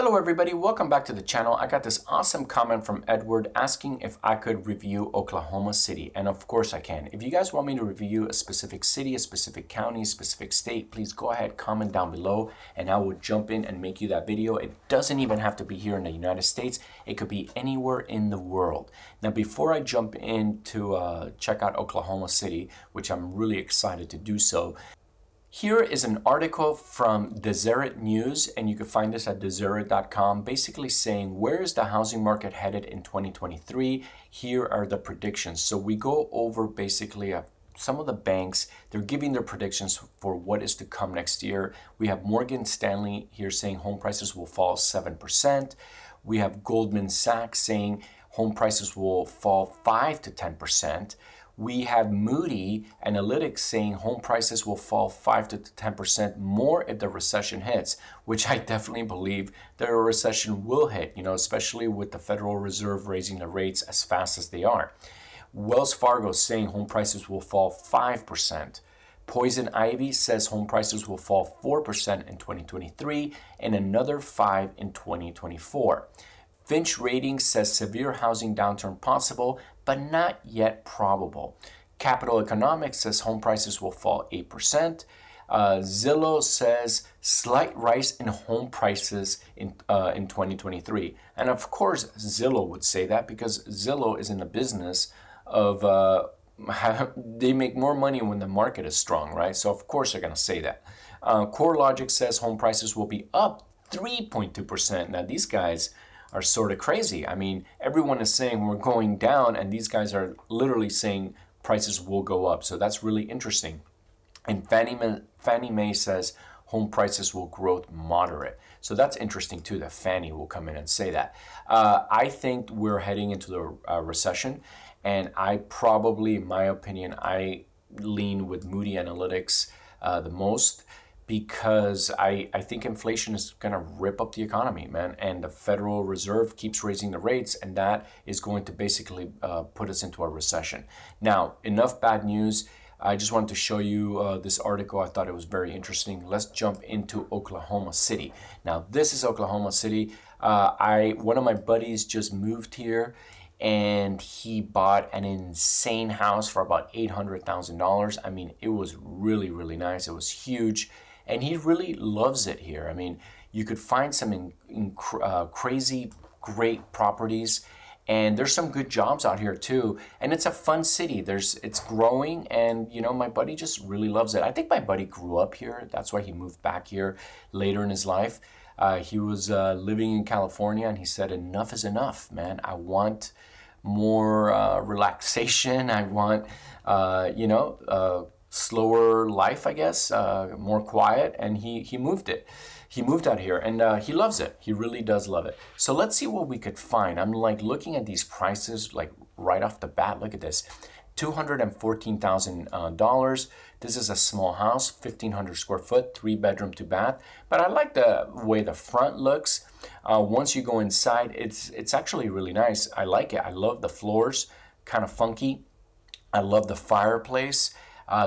Hello everybody, welcome back to the channel. I got this awesome comment from Edward asking if I could review Oklahoma City, and of course I can. If you guys want me to review a specific city, a specific county, a specific state, please go ahead, comment down below, and I will jump in and make you that video. It doesn't even have to be here in the United States. It could be anywhere in the world. Now before I jump in to check out Oklahoma City, which I'm really excited to do so, here is an article from Deseret News, and you can find this at deseret.com, basically saying, where is the housing market headed in 2023? Here are the predictions. So we go over basically some of the banks. They're giving their predictions for what is to come next year. We have Morgan Stanley here saying home prices will fall 7%. We have Goldman Sachs saying home prices will fall 5 to 10%. We have Moody Analytics saying home prices will fall 5 to 10% more if the recession hits, which I definitely believe that a recession will hit, especially with the Federal Reserve raising the rates as fast as they are. Wells Fargo saying home prices will fall 5%. Poison Ivy says home prices will fall 4% in 2023 and another 5% in 2024. Finch Ratings says severe housing downturn possible, but not yet probable. Capital Economics says home prices will fall 8%. Zillow says slight rise in home prices in 2023. And of course, Zillow would say that because Zillow is in the business of, they make more money when the market is strong, right? So of course they're going to say that. CoreLogic says home prices will be up 3.2%. Now these guys are sort of crazy. I mean, everyone is saying we're going down, and these guys are literally saying prices will go up. So that's really interesting. And Fannie Mae says home prices will grow moderate. So that's interesting too, that Fannie will come in and say that. I think we're heading into the recession, and I probably, in my opinion, I lean with Moody Analytics the most, because I think inflation is going to rip up the economy, man. And the Federal Reserve keeps raising the rates, and that is going to basically put us into a recession. Now, enough bad news. I just wanted to show you this article. I thought it was very interesting. Let's jump into Oklahoma City. Now, this is Oklahoma City. One of my buddies just moved here, and he bought an insane house for about $800,000. I mean, it was really, really nice. It was huge. And he really loves it here. I mean, you could find some crazy, great properties, and there's some good jobs out here too. And it's a fun city. It's growing, and my buddy just really loves it. I think my buddy grew up here. That's why he moved back here later in his life. He was living in California, and he said, enough is enough, man. I want more relaxation. I want, slower life, I guess, more quiet, and he moved it. He moved out here, and he loves it. He really does love it. So let's see what we could find. I'm like looking at these prices like right off the bat. Look at this, $214,000. This is a small house, 1,500 square foot, 3-bedroom, 2-bath. But I like the way the front looks. Once you go inside, it's actually really nice. I like it. I love the floors, kind of funky. I love the fireplace.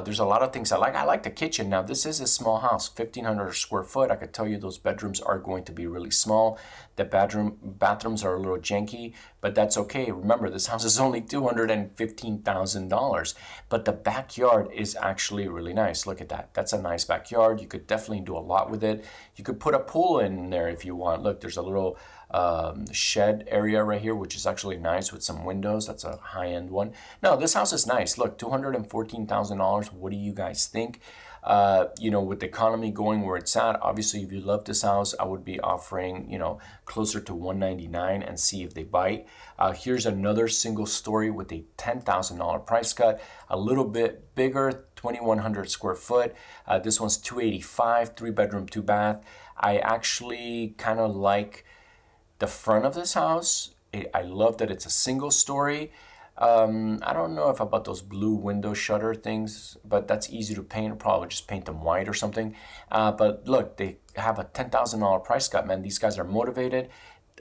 There's a lot of things I like. I like the kitchen. Now, this is a small house, 1,500 square foot. I could tell you those bedrooms are going to be really small. The bathrooms are a little janky, but that's okay. Remember, this house is only $215,000, but the backyard is actually really nice. Look at that. That's a nice backyard. You could definitely do a lot with it. You could put a pool in there if you want. Look, there's a little shed area right here, which is actually nice with some windows. That's a high-end one. No, this house is nice. Look, $214,000. What do you guys think? With the economy going where it's at, obviously, if you love this house, I would be offering, closer to $199 and see if they bite. Here's another single story with a $10,000 price cut, a little bit bigger, 2,100 square foot. This one's $285, 3-bedroom, 2-bath. I actually kind of like the front of this house. I love that it's a single story. I don't know if about those blue window shutter things, but that's easy to paint. I'll probably just paint them white or something. But look, they have a $10,000 price cut, man. These guys are motivated.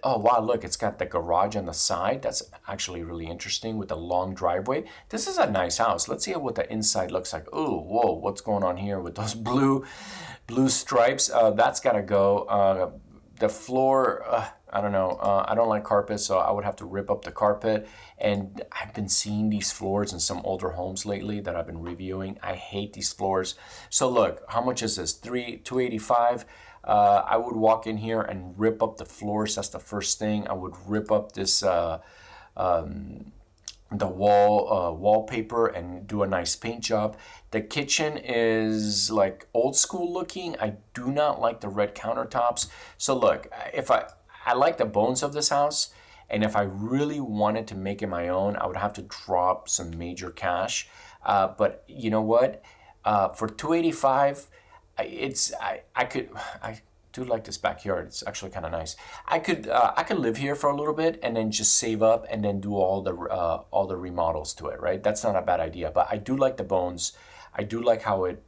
Oh, wow, look, it's got the garage on the side. That's actually really interesting with the long driveway. This is a nice house. Let's see what the inside looks like. Oh, whoa, what's going on here with those blue stripes? That's got to go. The floor, I don't know. I don't like carpet, so I would have to rip up the carpet. And I've been seeing these floors in some older homes lately that I've been reviewing. I hate these floors. So look, how much is this? $285. I would walk in here and rip up the floors. That's the first thing. I would rip up this the wallpaper and do a nice paint job. The kitchen is like old school looking. I do not like the red countertops. So look, if I like the bones of this house, and if I really wanted to make it my own, I would have to drop some major cash. But you know what? For 285, I do like this backyard. It's actually kind of nice. I could live here for a little bit and then just save up and then do all the remodels to it, right? That's not a bad idea. But I do like the bones. I do like how it,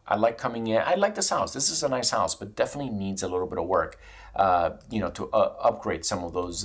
I like coming in. I like this house. This is a nice house, but definitely needs a little bit of work, to upgrade some of those.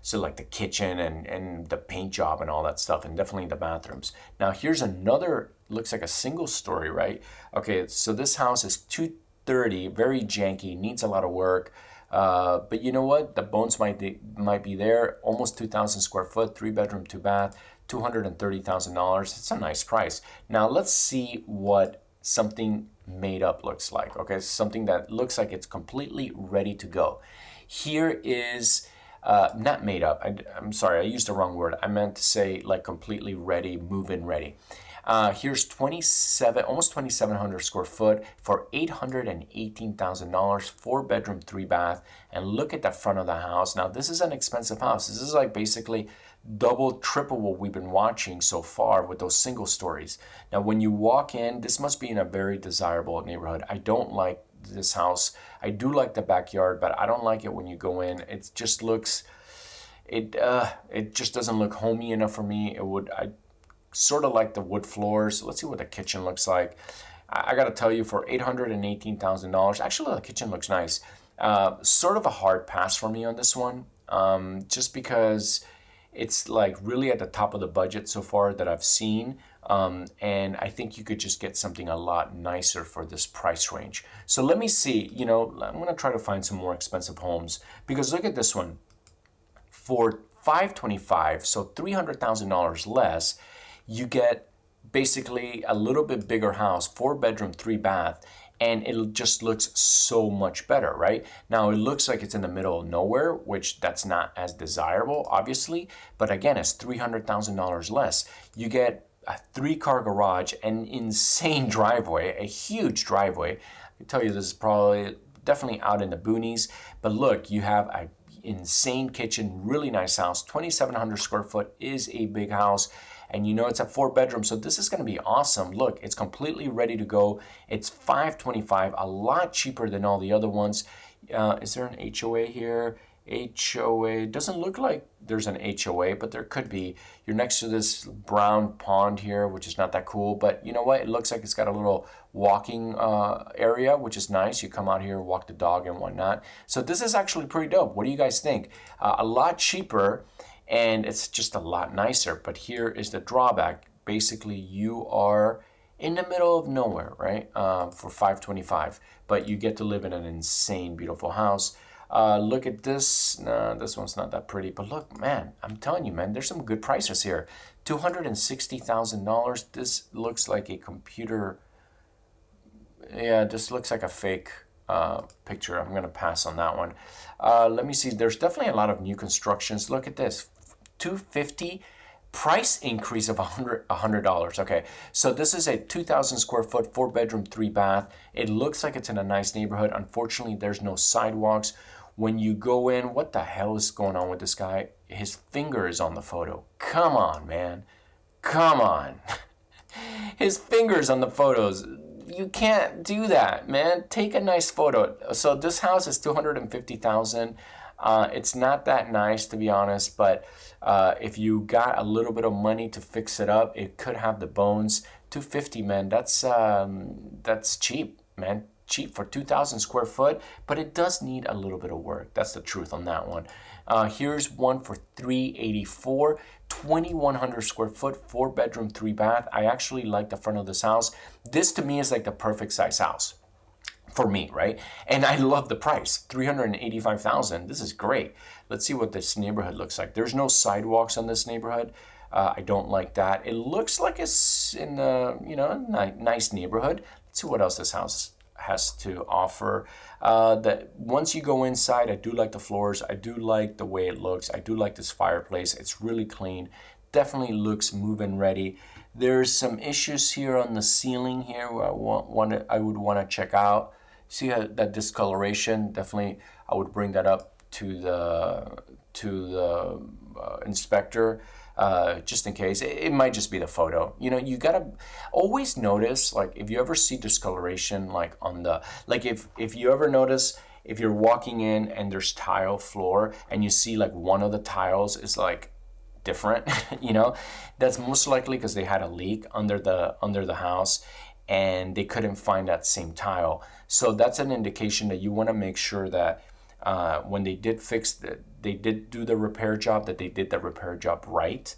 So like the kitchen and the paint job and all that stuff, and definitely the bathrooms. Now here's another, looks like a single story, right? Okay, so this house is 230, very janky, needs a lot of work. But you know what? The bones might be there. Almost 2,000 square foot, 3-bedroom, 2-bath, $230,000. It's a nice price. Now let's see what something made up looks like. Okay, something that looks like it's completely ready to go. Here is not made up. I'm sorry, I used the wrong word. I meant to say like completely ready, move-in ready. Here's almost 2,700 square foot for $818,000, 4-bedroom, 3-bath. And look at the front of the house. Now, this is an expensive house. This is like basically double, triple what we've been watching so far with those single stories. Now, when you walk in, this must be in a very desirable neighborhood. I don't like this house. I do like the backyard, but I don't like it when you go in. It just looks, it just doesn't look homey enough for me. I sort of like the wood floors. Let's see what the kitchen looks like. I got to tell you, for $818,000, actually the kitchen looks nice. Sort of a hard pass for me on this one, just because it's like really at the top of the budget so far that I've seen. And I think you could just get something a lot nicer for this price range. So let me see, I'm going to try to find some more expensive homes, because look at this one. For $525, so $300,000 less, you get basically a little bit bigger house, 4-bedroom, 3-bath, and it just looks so much better, right? Now, it looks like it's in the middle of nowhere, which that's not as desirable, obviously, but again, it's $300,000 less. You get a 3-car garage, an insane driveway, a huge driveway. I can tell you this is probably definitely out in the boonies, but look, you have a insane kitchen, really nice house. 2,700 square foot is a big house. And it's a 4-bedroom, so this is going to be awesome. Look, it's completely ready to go. It's $525, a lot cheaper than all the other ones. Is there an HOA here? HOA, doesn't look like there's an HOA, but there could be. You're next to this brown pond here, which is not that cool, but you know what? It looks like it's got a little walking area, which is nice. You come out here, walk the dog and whatnot. So this is actually pretty dope. What do you guys think? A lot cheaper, and it's just a lot nicer. But here is the drawback. Basically, you are in the middle of nowhere, right? For $525, but you get to live in an insane, beautiful house. Look at this. No, this one's not that pretty, but look, man, I'm telling you, man, there's some good prices here. $260,000. This looks like a computer. Yeah, this looks like a fake picture. I'm gonna pass on that one. Let me see. There's definitely a lot of new constructions. Look at this. $250, price increase of $100. Okay, so this is a 2,000 square foot, 4-bedroom, 3-bath. It looks like it's in a nice neighborhood. Unfortunately, there's no sidewalks. When you go in, what the hell is going on with this guy? His finger is on the photo. Come on, man. Come on. His finger's on the photos. You can't do that, man. Take a nice photo. So this house is $250,000. It's not that nice, to be honest, but if you got a little bit of money to fix it up, it could have the bones. $250, man, that's cheap, man. Cheap for 2,000 square foot, but it does need a little bit of work. That's the truth on that one. Here's one for $384, 2,100 square foot, 4-bedroom, 3-bath. I actually like the front of this house. This to me is like the perfect size house. for me, right? And I love the price, $385,000. This is great. Let's see what this neighborhood looks like. There's no sidewalks on this neighborhood. I don't like that. It looks like it's in a nice neighborhood. Let's see what else this house has to offer. That once you go inside, I do like the floors. I do like the way it looks. I do like this fireplace. It's really clean. Definitely looks move-in ready. There's some issues here on the ceiling here where I would want to check out. See that discoloration? Definitely, I would bring that up to the inspector. Just in case. It might just be the photo. You gotta always notice, like, if you ever see discoloration, like on the, like if you ever notice, if you're walking in and there's tile floor and you see like one of the tiles is like different, that's most likely because they had a leak under the house and they couldn't find that same tile. So that's an indication that you want to make sure that when they did they did do the repair job, that they did the repair job right.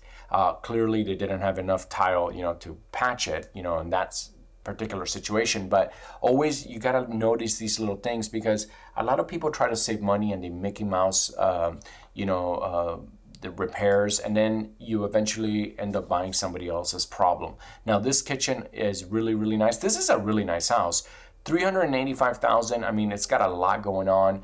Clearly they didn't have enough tile, to patch it, in that particular situation. But always you gotta notice these little things, because a lot of people try to save money and they Mickey Mouse, the repairs, and then you eventually end up buying somebody else's problem. Now this kitchen is really, really nice. This is a really nice house. $385,000. I mean, it's got a lot going on.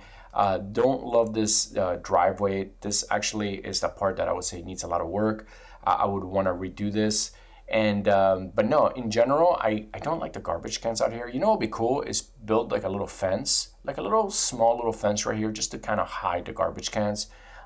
Don't love this driveway. This actually is the part that I would say needs a lot of work. I would want to redo this. And but no, in general, I don't like the garbage cans out here. What would be cool is build like a little fence, like a small little fence right here, just to kind of hide the garbage cans.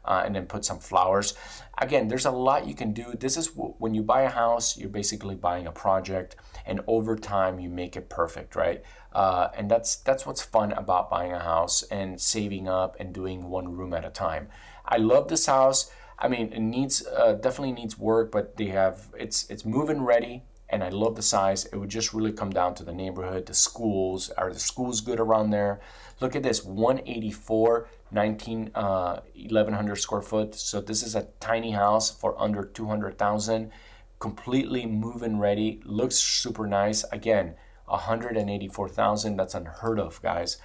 And then put some flowers. Again, there's a lot you can do. This is when you buy a house, you're basically buying a project, and over time you make it perfect, right? And that's what's fun about buying a house and saving up and doing one room at a time. I love this house. I mean, it needs definitely needs work, but it's move-in ready. And I love the size. It would just really come down to the neighborhood, the schools. Are the schools good around there? Look at this, 184, 1,100 square foot. So this is a tiny house for under 200,000, completely move-in ready. Looks super nice. Again, 184,000. That's unheard of, guys,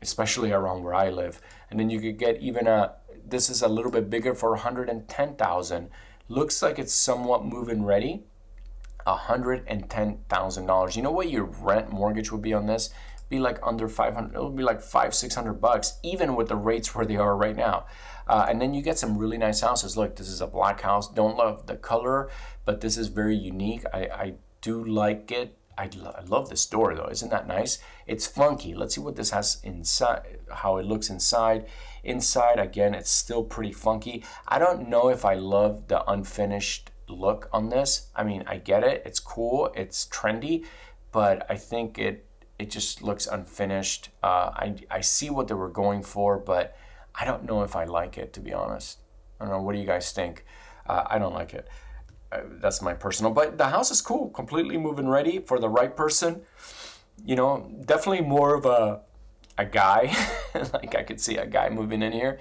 especially around where I live. And then you could get even this is a little bit bigger for 110,000. Looks like it's somewhat move-in ready. $110,000. You know what your rent mortgage would be on this? Be like under 500. It would be like $500-600, even with the rates where they are right now. And then you get some really nice houses. Look, this is a black house. Don't love the color, but this is very unique. I do like it. I love this door though. Isn't that nice? It's funky. Let's see what this has inside, how it looks inside. Inside, again, it's still pretty funky. I don't know if I love the unfinished look on this. I mean, I get it. It's cool. It's trendy, but I think it just looks unfinished. I see what they were going for, but I don't know if I like it, to be honest. I don't know. What do you guys think? I don't like it. That's my personal, but the house is cool. Completely move-in ready for the right person. Definitely more of a guy. Like I could see a guy moving in here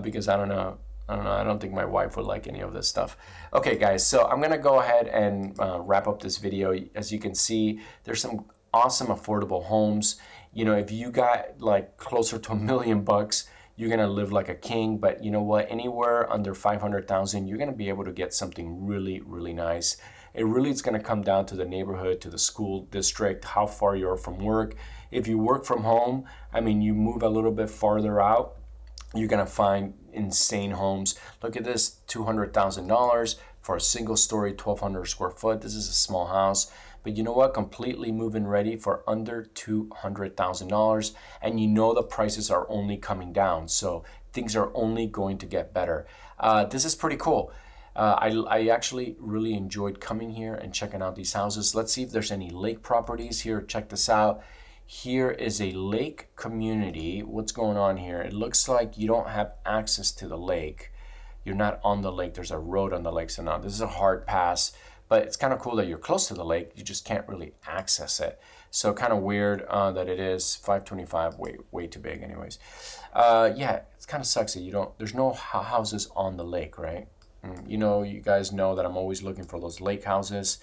because I don't know. I don't think my wife would like any of this stuff. Okay, guys, so I'm gonna go ahead and wrap up this video. As you can see, there's some awesome affordable homes. If you got like closer to $1 million, you're gonna live like a king. But you know what? Anywhere under 500,000, you're gonna be able to get something really, really nice. It really is gonna come down to the neighborhood, to the school district, how far you are from work. If you work from home, I mean, you move a little bit farther out, you're gonna find insane homes. Look at this, $200,000 for a single story, 1,200 square foot. This is a small house, but you know what? Completely move-in ready for under $200,000, and the prices are only coming down, so things are only going to get better. This is pretty cool. I actually really enjoyed coming here and checking out these houses. Let's see if there's any lake properties here. Check this out. Here is a lake community. What's going on here? It looks like you don't have access to the lake. You're not on the lake. There's a road on the lake. So now this is a hard pass, but it's kind of cool that you're close to the lake. You just can't really access it. So kind of weird that it is 525, way too big anyways. Yeah, it kind of sucks that there's no houses on the lake, right? You guys know that I'm always looking for those lake houses.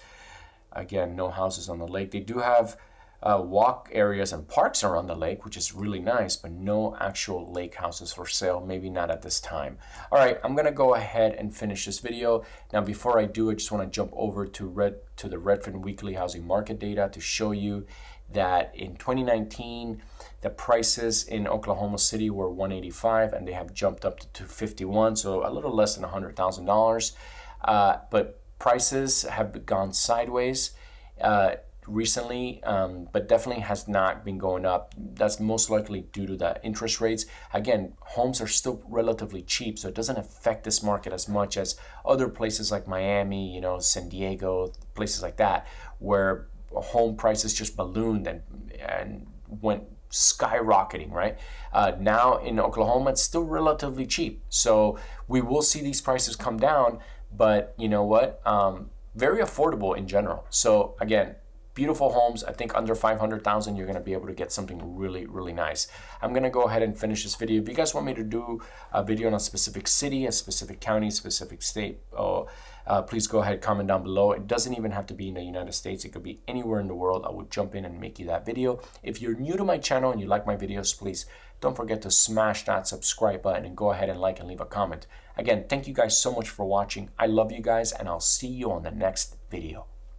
Again, no houses on the lake. They do have walk areas and parks around the lake, which is really nice, but no actual lake houses for sale, maybe not at this time. All right, I'm gonna go ahead and finish this video. Now, before I do, I just wanna jump over to the Redfin weekly housing market data to show you that in 2019, the prices in Oklahoma City were 185 and they have jumped up to 251, so a little less than $100,000. But prices have gone sideways recently, but definitely has not been going up. That's most likely due to the interest rates. Again, homes are still relatively cheap, so it doesn't affect this market as much as other places like Miami, San Diego, places like that, where home prices just ballooned and went skyrocketing, right? Now in Oklahoma, it's still relatively cheap. So we will see these prices come down, but you know what? Very affordable in general. So again, beautiful homes. I think under 500,000, you're going to be able to get something really, really nice. I'm going to go ahead and finish this video. If you guys want me to do a video on a specific city, a specific county, specific state, please go ahead, comment down below. It doesn't even have to be in the United States. It could be anywhere in the world. I would jump in and make you that video. If you're new to my channel and you like my videos, please don't forget to smash that subscribe button and go ahead and like and leave a comment. Again, thank you guys so much for watching. I love you guys, and I'll see you on the next video.